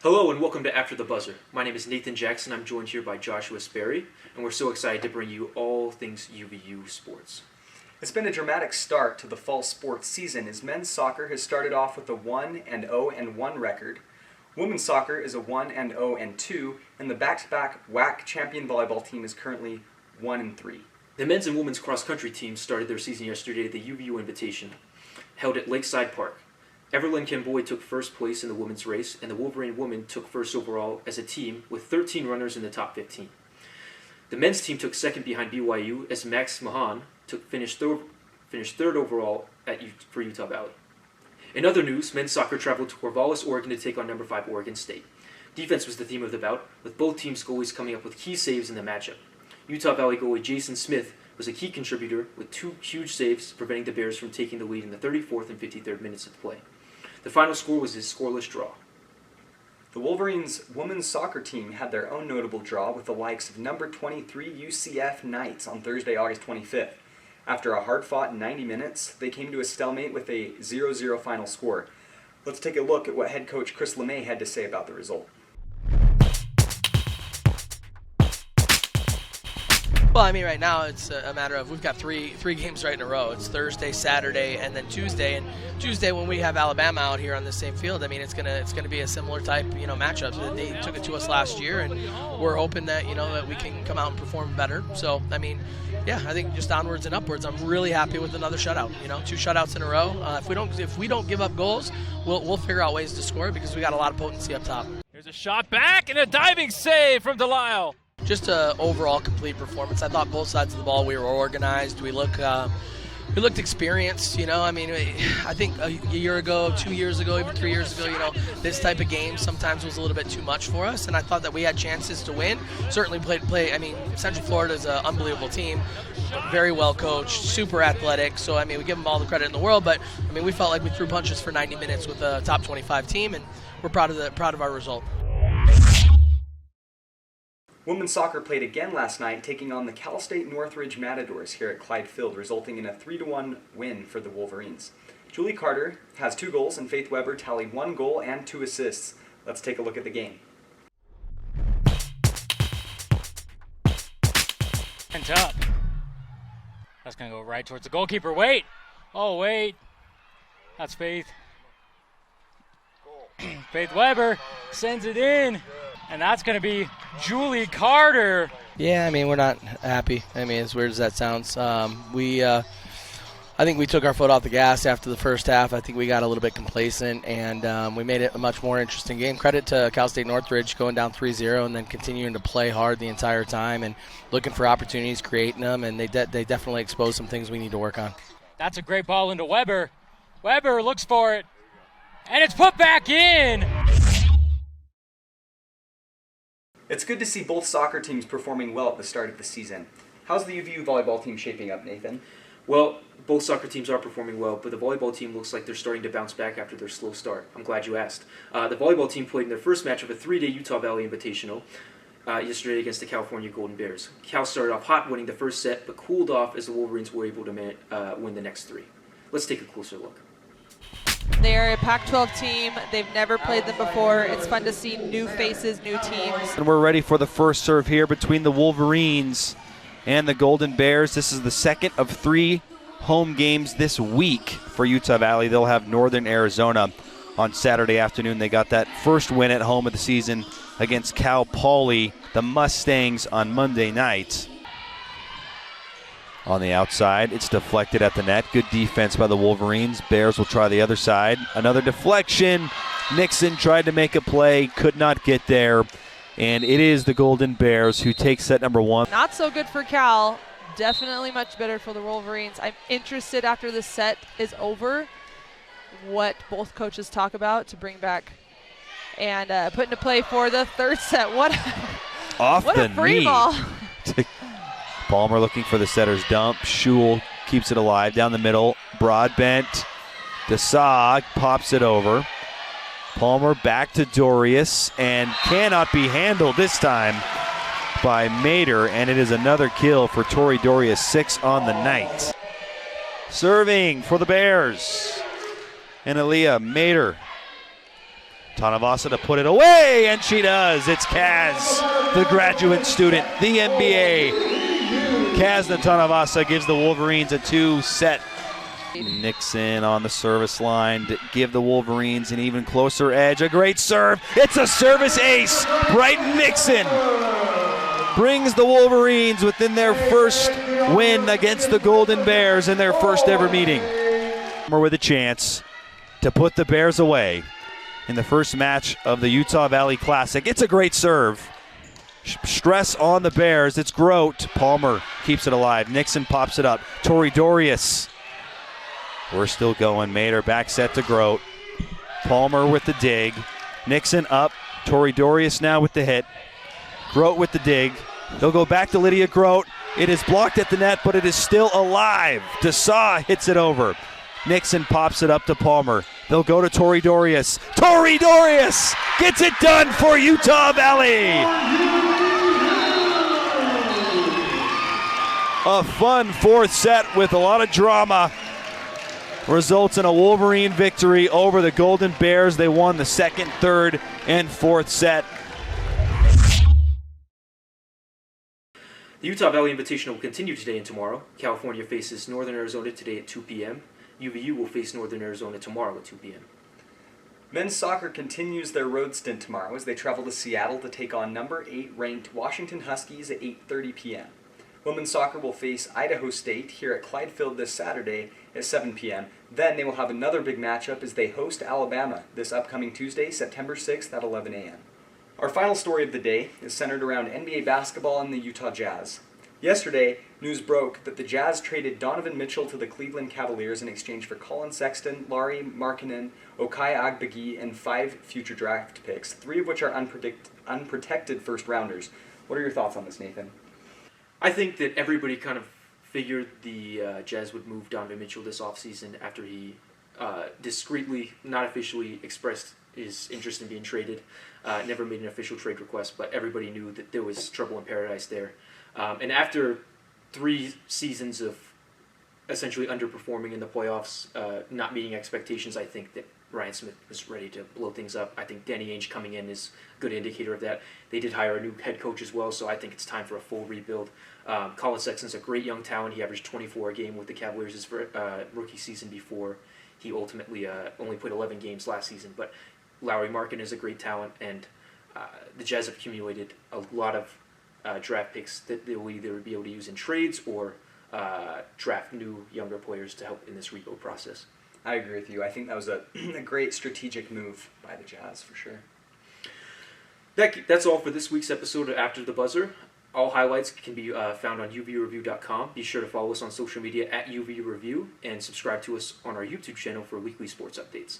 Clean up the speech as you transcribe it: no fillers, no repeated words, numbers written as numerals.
Hello and welcome to After the Buzzer. My name is Nathan Jackson. I'm joined here by Joshua Sperry, and we're so excited to bring you all things UVU sports. It's been a dramatic start to the fall sports season as men's soccer has started off with a 1-0-1 record. Women's soccer is a 1-0-2, and the back-to-back WAC champion volleyball team is currently 1-3. The men's and women's cross-country teams started their season yesterday at the UVU Invitation, held at Lakeside Park. Everlyn Camboy took first place in the women's race, and the Wolverine women took first overall as a team with 13 runners in the top 15. The men's team took second behind BYU as Max Mahan finished third overall for Utah Valley. In other news, men's soccer traveled to Corvallis, Oregon to take on number 5 Oregon State. Defense was the theme of the bout, with both teams' goalies coming up with key saves in the matchup. Utah Valley goalie Jason Smith was a key contributor with 2 huge saves, preventing the Bears from taking the lead in the 34th and 53rd minutes of play. The final score was a scoreless draw. The Wolverines women's soccer team had their own notable draw with the likes of number 23 UCF Knights on Thursday, August 25th. After a hard-fought 90 minutes, they came to a stalemate with a 0-0 final score. Let's take a look at what head coach Chris LeMay had to say about the result. Well, I mean, right now it's a matter of we've got three games right in a row. It's Thursday, Saturday, and then Tuesday. And Tuesday, when we have Alabama out here on the same field, I mean, it's gonna be a similar type, matchup. They took it to us last year, and we're hoping that that we can come out and perform better. So, I mean, yeah, I think just onwards and upwards. I'm really happy with another shutout. 2 shutouts in a row. If we don't give up goals, we'll figure out ways to score because we got a lot of potency up top. Here's a shot back and a diving save from Delisle. Just an overall complete performance. I thought both sides of the ball we were organized. We looked experienced. I mean, I think a year ago, 2 years ago, even 3 years ago, this type of game sometimes was a little bit too much for us, and I thought that we had chances to win. Certainly play. I mean, Central Florida is an unbelievable team, very well coached, super athletic. So I mean, we give them all the credit in the world, but I mean, we felt like we threw punches for 90 minutes with a top 25 team, and we're proud of our result. Women's soccer played again last night, taking on the Cal State Northridge Matadors here at Clyde Field, resulting in a 3-1 win for the Wolverines. Julie Carter has 2 goals, and Faith Weber tallied 1 goal and 2 assists. Let's take a look at the game. And up. That's going to go right towards the goalkeeper. Wait. Oh, wait. That's Faith. Faith Weber sends it in. And that's going to be Julie Carter. Yeah, I mean, we're not happy. I mean, as weird as that sounds. I think we took our foot off the gas after the first half. I think we got a little bit complacent, and we made it a much more interesting game. Credit to Cal State Northridge going down 3-0 and then continuing to play hard the entire time and looking for opportunities, creating them, and they definitely exposed some things we need to work on. That's a great ball into Weber. Weber looks for it, and it's put back in. It's good to see both soccer teams performing well at the start of the season. How's the UVU volleyball team shaping up, Nathan? Well, both soccer teams are performing well, but the volleyball team looks like they're starting to bounce back after their slow start. I'm glad you asked. The volleyball team played in their first match of a 3-day Utah Valley Invitational yesterday against the California Golden Bears. Cal started off hot, winning the first set, but cooled off as the Wolverines were able to win the next 3. Let's take a closer look. They're a Pac-12 team. They've never played them before. It's fun to see new faces, new teams. And we're ready for the first serve here between the Wolverines and the Golden Bears. This is the second of 3 home games this week for Utah Valley. They'll have Northern Arizona on Saturday afternoon. They got that first win at home of the season against Cal Poly, the Mustangs, on Monday night. On the outside, it's deflected at the net. Good defense by the Wolverines. Bears will try the other side. Another deflection. Nixon tried to make a play, could not get there. And it is the Golden Bears who take set number 1. Not so good for Cal. Definitely much better for the Wolverines. I'm interested after the set is over what both coaches talk about to bring back and put into play for the third set. What a free ball. Palmer looking for the setter's dump. Schul keeps it alive down the middle. Broadbent. Desag pops it over. Palmer back to Dorius and cannot be handled this time by Mater, and it is another kill for Tori Dorius, 6 on the night. Serving for the Bears. And Aaliyah Mater Tanavasa to put it away, and she does. It's Kaz, the graduate student, the MBA. Kaz Tanavasa gives the Wolverines a 2-set. Nixon on the service line to give the Wolverines an even closer edge. A great serve. It's a service ace. Bryton Nixon brings the Wolverines within their first win against the Golden Bears in their first ever meeting. With a chance to put the Bears away in the first match of the Utah Valley Classic. It's a great serve. Stress on the Bears. It's Grote. Palmer keeps it alive. Nixon pops it up. Tori Dorius. We're still going. Mater back set to Grote. Palmer with the dig. Nixon up. Tori Dorius now with the hit. Grote with the dig. They'll go back to Lydia Grote. It is blocked at the net, but it is still alive. Desaw hits it over. Nixon pops it up to Palmer. They'll go to Tori Dorius. Tori Dorius gets it done for Utah Valley. A fun fourth set with a lot of drama results in a Wolverine victory over the Golden Bears. They won the second, third, and fourth set. The Utah Valley Invitational will continue today and tomorrow. California faces Northern Arizona today at 2 p.m. UVU will face Northern Arizona tomorrow at 2 p.m. Men's soccer continues their road stint tomorrow as they travel to Seattle to take on number 8 ranked Washington Huskies at 8:30 p.m. Women's soccer will face Idaho State here at Clydefield this Saturday at 7 p.m. Then they will have another big matchup as they host Alabama this upcoming Tuesday, September 6th at 11 a.m. Our final story of the day is centered around NBA basketball and the Utah Jazz. Yesterday, news broke that the Jazz traded Donovan Mitchell to the Cleveland Cavaliers in exchange for Colin Sexton, Lauri Markkanen, Okai Agbegi, and 5 future draft picks, 3 of which are unprotected first-rounders. What are your thoughts on this, Nathan? I think that everybody kind of figured the Jazz would move Donovan Mitchell this offseason after he discreetly, not officially, expressed his interest in being traded. Never made an official trade request, but everybody knew that there was trouble in paradise there. And after 3 seasons of essentially underperforming in the playoffs, not meeting expectations, I think that Ryan Smith was ready to blow things up. I think Danny Ainge coming in is a good indicator of that. They did hire a new head coach as well, so I think it's time for a full rebuild. Colin Sexton's a great young talent. He averaged 24 a game with the Cavaliers his rookie season before. He ultimately only played 11 games last season, but Lauri Markkanen is a great talent, and the Jazz have accumulated a lot of draft picks that they will either be able to use in trades or draft new, younger players to help in this rebuild process. I agree with you. I think that was a great strategic move by the Jazz, for sure. That's all for this week's episode of After the Buzzer. All highlights can be found on uvreview.com. Be sure to follow us on social media at uvreview and subscribe to us on our YouTube channel for weekly sports updates.